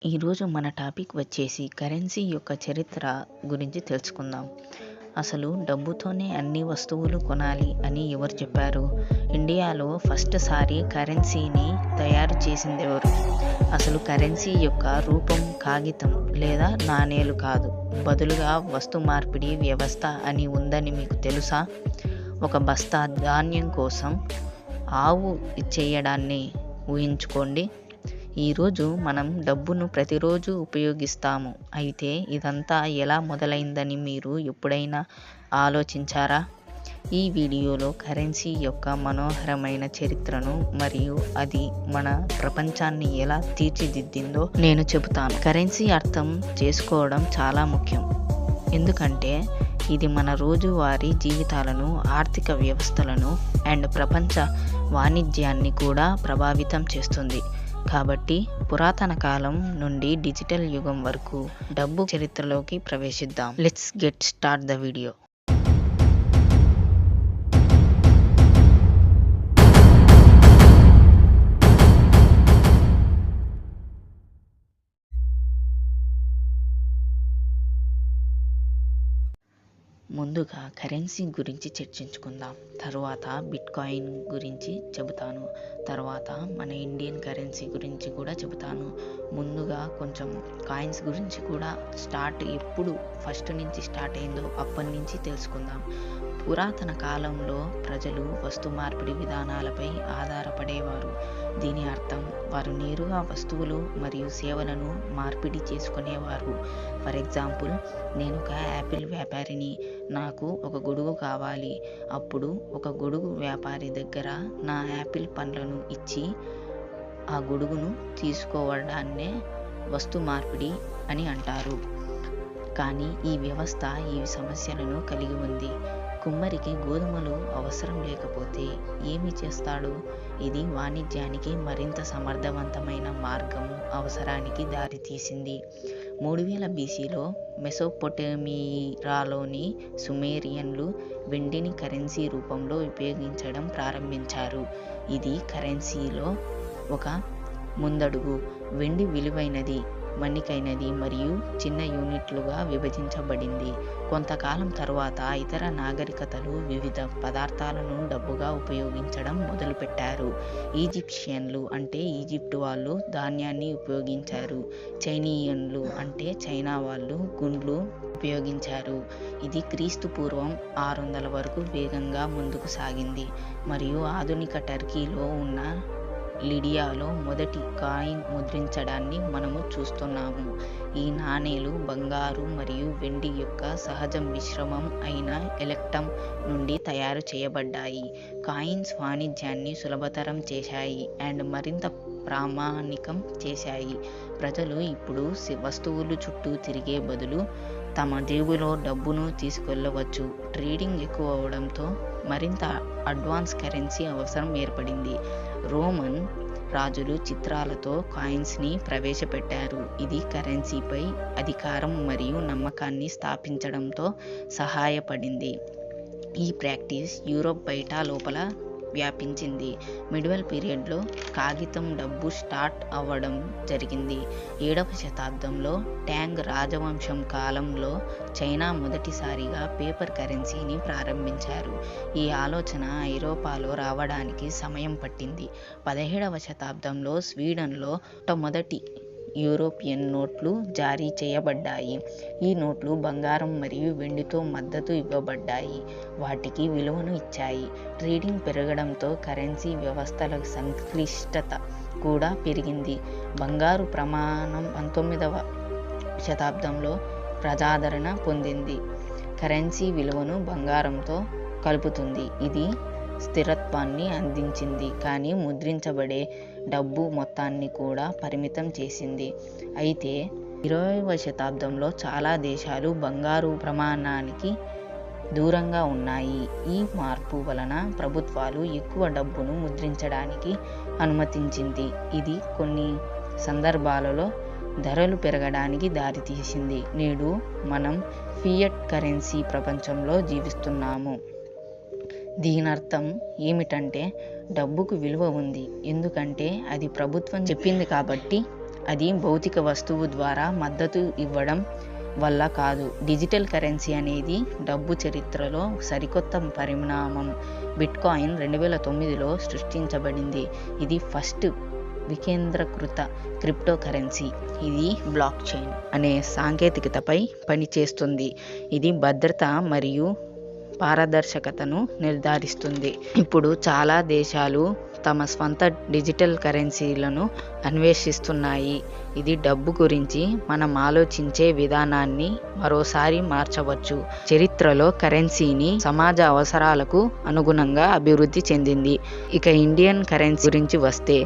ఈరోజు మన టాపిక్ వచ్చేసి కరెన్సీ యొక్క చరిత్ర గురించి తెలుసుకుందాం. అసలు డబ్బుతోనే అన్ని వస్తువులు కొనాలి అని ఎవరు చెప్పారు? ఇండియాలో ఫస్ట్ సారి కరెన్సీని తయారు చేసింది ఎవరు? అసలు కరెన్సీ యొక్క రూపం కాగితం లేదా నాణేలు కాదు, బదులుగా వస్తు మార్పిడి వ్యవస్థ అని ఉందని మీకు తెలుసా? ఒక బస్తా ధాన్యం కోసం ఆవు ఇచ్చేయడాన్ని ఊహించుకోండి. ఈరోజు మనం డబ్బును ప్రతిరోజు ఉపయోగిస్తాము. అయితే ఇదంతా ఎలా మొదలైందని మీరు ఎప్పుడైనా ఆలోచించారా? ఈ వీడియోలో కరెన్సీ యొక్క మనోహరమైన చరిత్రను మరియు అది మన ప్రపంచాన్ని ఎలా తీర్చిదిద్దిందో నేను చెబుతాను. కరెన్సీ అర్థం చేసుకోవడం చాలా ముఖ్యం, ఎందుకంటే ఇది మన రోజువారీ జీవితాలను, ఆర్థిక వ్యవస్థలను అండ్ ప్రపంచ వాణిజ్యాన్ని కూడా ప్రభావితం చేస్తుంది. కాబట్టి పురాతన కాలం నుండి డిజిటల్ యుగం వరకు డబ్బు చరిత్రలోకి ప్రవేశిద్దాం. Let's get start the video. ముందుగా కరెన్సీ గురించి చర్చించుకుందాం. తర్వాత బిట్కాయిన్ గురించి చెబుతాను. తర్వాత మన ఇండియన్ కరెన్సీ గురించి కూడా చెబుతాను. ముందుగా కొంచెం కాయిన్స్ గురించి కూడా ఎప్పుడు ఫస్ట్ నుంచి స్టార్ట్ అయిందో అప్పటి నుంచి తెలుసుకుందాం. పురాతన కాలంలో ప్రజలు వస్తు మార్పిడి విధానాలపై ఆధారపడేవారు. దీని అర్థం వారు నేరుగా వస్తువులు మరియు సేవలను మార్పిడి చేసుకునేవారు. ఫర్ ఎగ్జాంపుల్, నేను ఒక యాపిల్ వ్యాపారిని, నాకు ఒక గొడుగు కావాలి. అప్పుడు ఒక గొడుగు వ్యాపారి దగ్గర నా యాపిల్ పండ్లను ఇచ్చి ఆ గొడుగును తీసుకోవడాన్నే వస్తు మార్పిడి అని అంటారు. కానీ ఈ వ్యవస్థ ఈ సమస్యలను కలిగి ఉంది. కుమ్మరికి గోధుమలు అవసరం లేకపోతే ఏమి చేస్తాడు? ఇది వాణిజ్యానికి మరింత సమర్థవంతమైన మార్గం అవసరానికి దారితీసింది. 3000 BCలో మెసోపొటేమియాలోని సుమేరియన్లు వెండిని కరెన్సీ రూపంలో ఉపయోగించడం ప్రారంభించారు. ఇది కరెన్సీలో ఒక ముందడుగు. వెండి విలువైనది, మన్నికైనది మరియు చిన్న యూనిట్లుగా విభజించబడింది. కొంతకాలం తరువాత ఇతర నాగరికతలు వివిధ పదార్థాలను డబ్బుగా ఉపయోగించడం మొదలుపెట్టారు. ఈజిప్షియన్లు అంటే ఈజిప్ట్ వాళ్ళు ధాన్యాన్ని ఉపయోగించారు. చైనీయులు అంటే చైనా వాళ్ళు గుండ్లు ఉపయోగించారు. ఇది క్రీస్తు పూర్వం 600 వరకు వేగంగా ముందుకు సాగింది మరియు ఆధునిక టర్కీలో ఉన్న లిడియాలో మొదటి కాయిన్ ముద్రించడాన్ని మనము చూస్తున్నాము. ఈ నాణేలు బంగారు మరియు వెండి యొక్క సహజ మిశ్రమం అయిన ఎలక్ట్రమ్ నుండి తయారు చేయబడ్డాయి. కాయిన్స్ వాణిజ్యాన్ని సులభతరం చేశాయి అండ్ మరింత ప్రామాణికం చేశాయి. ప్రజలు ఇప్పుడు వస్తువులు చుట్టూ తిరిగే బదులు తమ జేబులో డబ్బును తీసుకెళ్లవచ్చు. ట్రేడింగ్ ఎక్కువ అవడంతో మరింత అడ్వాన్స్ కరెన్సీ అవసరం ఏర్పడింది. రోమన్ రాజులు చిత్రాలతో కాయిన్స్ని ప్రవేశపెట్టారు. ఇది కరెన్సీపై అధికారం మరియు నమ్మకాన్ని స్థాపించడంతో సహాయపడింది. ఈ ప్రాక్టీస్ యూరోప్ బయట లోపల వ్యాపించింది. మిడివల్ పీరియడ్లో కాగితం డబ్బు స్టార్ట్ అవ్వడం జరిగింది. 7వ శతాబ్దంలో ట్యాంగ్ రాజవంశం కాలంలో చైనా మొదటిసారిగా పేపర్ కరెన్సీని ప్రారంభించారు. ఈ ఆలోచన ఐరోపాలో రావడానికి సమయం పట్టింది. 17వ శతాబ్దంలో స్వీడన్లో మొట్టమొదటి యూరోపియన్ నోట్లు జారీ చేయబడ్డాయి. ఈ నోట్లు బంగారం మరియు వెండితో మద్దతు ఇవ్వబడ్డాయి, వాటికి విలువను ఇచ్చాయి. ట్రేడింగ్ పెరగడంతో కరెన్సీ వ్యవస్థల సంక్లిష్టత కూడా పెరిగింది. బంగారు ప్రమాణం 19వ శతాబ్దంలో ప్రజాదరణ పొందింది. కరెన్సీ విలువను బంగారంతో కలుపుతుంది. ఇది స్థిరత్వాన్ని అందించింది, కానీ ముద్రించబడే డబ్బు మొత్తాన్ని కూడా పరిమితం చేసింది. అయితే 20వ శతాబ్దంలో చాలా దేశాలు బంగారు ప్రమాణానికి దూరంగా ఉన్నాయి. ఈ మార్పు వలన ప్రభుత్వాలు ఎక్కువ డబ్బును ముద్రించడానికి అనుమతించింది. ఇది కొన్ని సందర్భాలలో ధరలు పెరగడానికి దారితీసింది. నేడు మనం ఫియట్ కరెన్సీ ప్రపంచంలో జీవిస్తున్నాము. దీనర్థం ఏమిటంటే డబ్బుకు విలువ ఉంది, ఎందుకంటే అది ప్రభుత్వం చెప్పింది కాబట్టి అది భౌతిక వస్తువు ద్వారా మద్దతు ఇవ్వడం వల్ల కాదు. డిజిటల్ కరెన్సీ అనేది డబ్బు చరిత్రలో సరికొత్త పరిణామం. బిట్కాయిన్ 2009లో సృష్టించబడింది. ఇది ఫస్ట్ వికేంద్రీకృత క్రిప్టో కరెన్సీ. ఇది బ్లాక్ చైన్ అనే సాంకేతికతపై పనిచేస్తుంది. ఇది భద్రత మరియు పారదర్శకతను నిర్ధారిస్తుంది. ఇప్పుడు చాలా దేశాలు తమ స్వంత డిజిటల్ కరెన్సీలను అన్వేషిస్తున్నాయి. ఇది డబ్బు గురించి మనం ఆలోచించే విధానాన్ని మరోసారి మార్చవచ్చు. చరిత్రలో కరెన్సీని సమాజ అవసరాలకు అనుగుణంగా అభివృద్ధి చెందింది. ఇక ఇండియన్ కరెన్సీ గురించి వస్తే,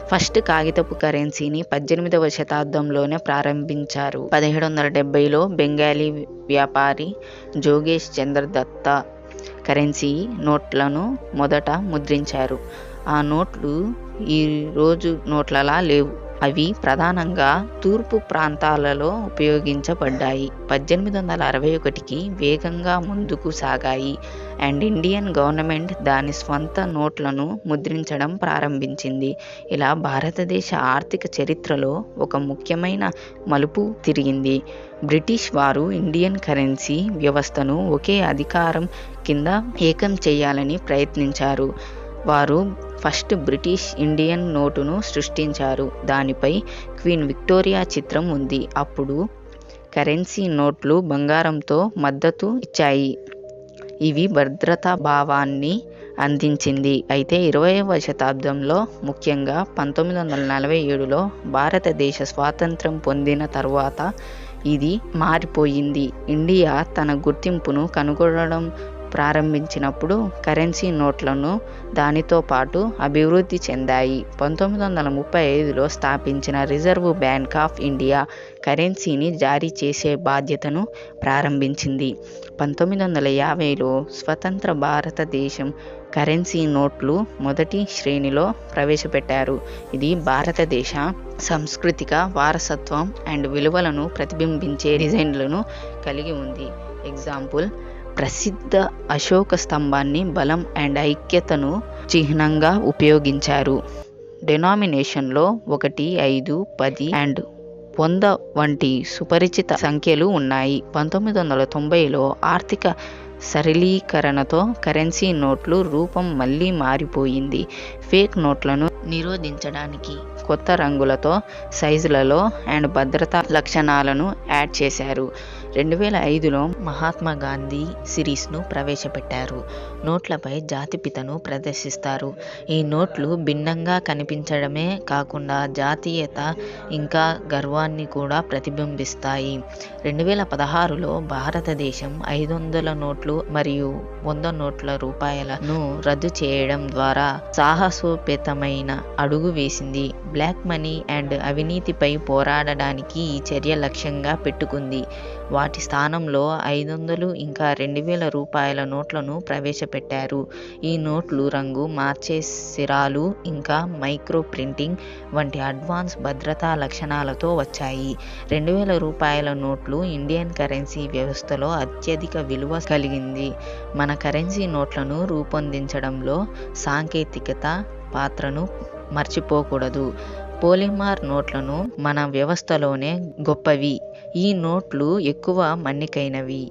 ఫస్ట్ కాగితపు కరెన్సీని 18వ శతాబ్దంలోనే ప్రారంభించారు. 1770లో బెంగాలీ వ్యాపారి జోగేష్ చంద్ర దత్త కరెన్సీ నోట్లను మొదట ముద్రించారు. ఆ నోట్లు ఈ రోజు నోట్లలా లేవు. అవి ప్రధానంగా తూర్పు ప్రాంతాలలో ఉపయోగించబడ్డాయి. 1861కి వేగంగా ముందుకు సాగాయి అండ్ ఇండియన్ గవర్నమెంట్ దాని స్వంత నోట్లను ముద్రించడం ప్రారంభించింది. ఇలా భారతదేశ ఆర్థిక చరిత్రలో ఒక ముఖ్యమైన మలుపు తిరిగింది. బ్రిటిష్ వారు ఇండియన్ కరెన్సీ వ్యవస్థను ఒకే అధికారం కింద ఏకం చేయాలని ప్రయత్నించారు. వారు ఫస్ట్ బ్రిటిష్ ఇండియన్ నోటును సృష్టించారు. దానిపై క్వీన్ విక్టోరియా చిత్రం ఉంది. అప్పుడు కరెన్సీ నోట్లు బంగారంతో మద్దతు ఇచ్చాయి. ఇవి భద్రతా భావాన్ని అందించింది. అయితే 20వ శతాబ్దంలో, ముఖ్యంగా 1947లో భారతదేశ స్వాతంత్ర్యం పొందిన తర్వాత ఇది మారిపోయింది. ఇండియా తన గుర్తింపును కనుగొనడం ప్రారంభించినప్పుడు కరెన్సీ నోట్లను దానితో పాటు అభివృద్ధి చెందాయి. 1935లో స్థాపించిన రిజర్వ్ బ్యాంక్ ఆఫ్ ఇండియా కరెన్సీని జారీ చేసే బాధ్యతను ప్రారంభించింది. 1950లో స్వతంత్ర భారతదేశం కరెన్సీ నోట్లు మొదటి శ్రేణిలో ప్రవేశపెట్టారు. ఇది భారతదేశ సాంస్కృతిక వారసత్వం అండ్ విలువలను ప్రతిబింబించే డిజైన్లను కలిగి ఉంది. ఎగ్జాంపుల్, ప్రసిద్ధ అశోక స్తంభాన్ని బలం అండ్ ఐక్యతను చిహ్నంగా ఉపయోగించారు. డెనామినేషన్లో 1, 5, 10 అండ్ 100 వంటి సుపరిచిత సంఖ్యలు ఉన్నాయి. 1990లో ఆర్థిక సరళీకరణతో కరెన్సీ నోట్లు రూపం మళ్ళీ మారిపోయింది. ఫేక్ నోట్లను నిరోధించడానికి కొత్త రంగులతో, సైజులలో అండ్ భద్రతా లక్షణాలను యాడ్ చేశారు. 2005లో మహాత్మా గాంధీ సిరీస్ను ప్రవేశపెట్టారు. నోట్లపై జాతిపితను ప్రదర్శిస్తారు. ఈ నోట్లు భిన్నంగా కనిపించడమే కాకుండా జాతీయత ఇంకా గర్వాన్ని కూడా ప్రతిబింబిస్తాయి. 2016లో భారతదేశం 500 నోట్లు మరియు 100 నోట్ల రూపాయలను రద్దు చేయడం ద్వారా సాహసోపేతమైన అడుగు వేసింది. బ్లాక్ మనీ అండ్ అవినీతిపై పోరాడడానికి ఈ చర్య లక్ష్యంగా పెట్టుకుంది. వాటి స్థానంలో 500 ఇంకా 2000 రూపాయల నోట్లను ప్రవేశపెట్టారు. ఈ నోట్లు రంగు మార్చే సిరాలు ఇంకా మైక్రో ప్రింటింగ్ వంటి అడ్వాన్స్ భద్రతా లక్షణాలతో వచ్చాయి. 2000 రూపాయల నోట్లు ఇండియన్ కరెన్సీ వ్యవస్థలో అత్యధిక విలువ కలిగింది. మన కరెన్సీ నోట్లను రూపొందించడంలో సాంకేతికత పాత్రను మర్చిపోకూడదు. పోలిమార్ నోట్లను మన వ్యవస్థలోనే గొప్పవి. ఈ నోట్లు ఎక్కువ మన్నికైనవి,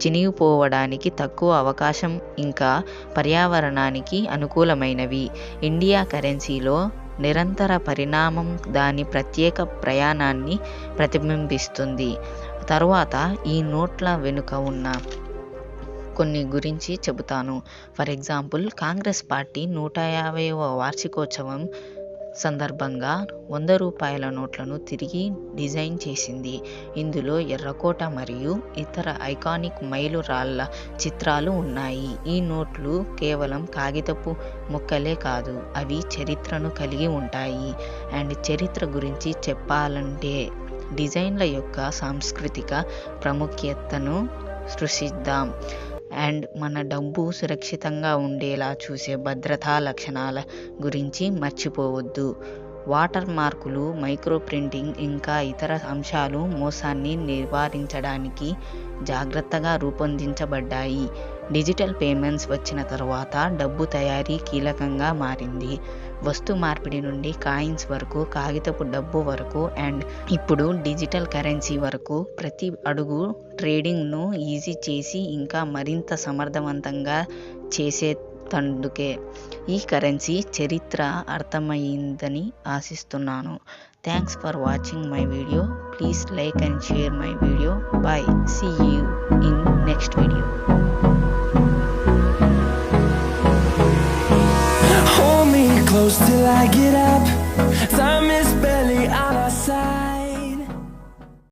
చినిగిపోవడానికి తక్కువ అవకాశం ఇంకా పర్యావరణానికి అనుకూలమైనవి. ఇండియా కరెన్సీలో నిరంతర పరిణామం దాని ప్రత్యేక ప్రయాణాన్ని ప్రతిబింబిస్తుంది. తరువాత ఈ నోట్ల వెనుక ఉన్న కొన్ని గురించి చెబుతాను. ఫర్ ఎగ్జాంపుల్, కాంగ్రెస్ పార్టీ 150వ వార్షికోత్సవం సందర్భంగా 100 రూపాయల నోట్లను తిరిగి డిజైన్ చేసింది. ఇందులో ఎర్రకోట మరియు ఇతర ఐకానిక్ మైలురాళ్ల చిత్రాలు ఉన్నాయి. ఈ నోట్లు కేవలం కాగితపు ముక్కలే కాదు, అవి చరిత్రను కలిగి ఉంటాయి. అండ్ చరిత్ర గురించి చెప్పాలంటే డిజైన్ల యొక్క సాంస్కృతిక ప్రాముఖ్యతను సృష్టిద్దాం. అండ్ మన డబ్బు సురక్షితంగా ఉండేలా చూసే భద్రతా లక్షణాల గురించి మర్చిపోవద్దు. వాటర్ మార్కులు, మైక్రో ప్రింటింగ్ ఇంకా ఇతర అంశాలు మోసాన్ని నివారించడానికి జాగ్రత్తగా రూపొందించబడ్డాయి. డిజిటల్ పేమెంట్స్ వచ్చిన తర్వాత డబ్బు తయారీ కీలకంగా మారింది. వస్తు మార్పిడి నుండి కాయిన్స్ వరకు, కాగితపు డబ్బు వరకు అండ్ ఇప్పుడు డిజిటల్ కరెన్సీ వరకు ప్రతి అడుగు ట్రేడింగ్ను ఈజీ చేసి ఇంకా మరింత సమర్థవంతంగా చేసేటందుకే. ఈ కరెన్సీ చరిత్ర అర్థమైందని ఆశిస్తున్నాను. Thanks for watching my video. Please like and share my video. Bye. See you in next video. Hold me close till I get up. Time is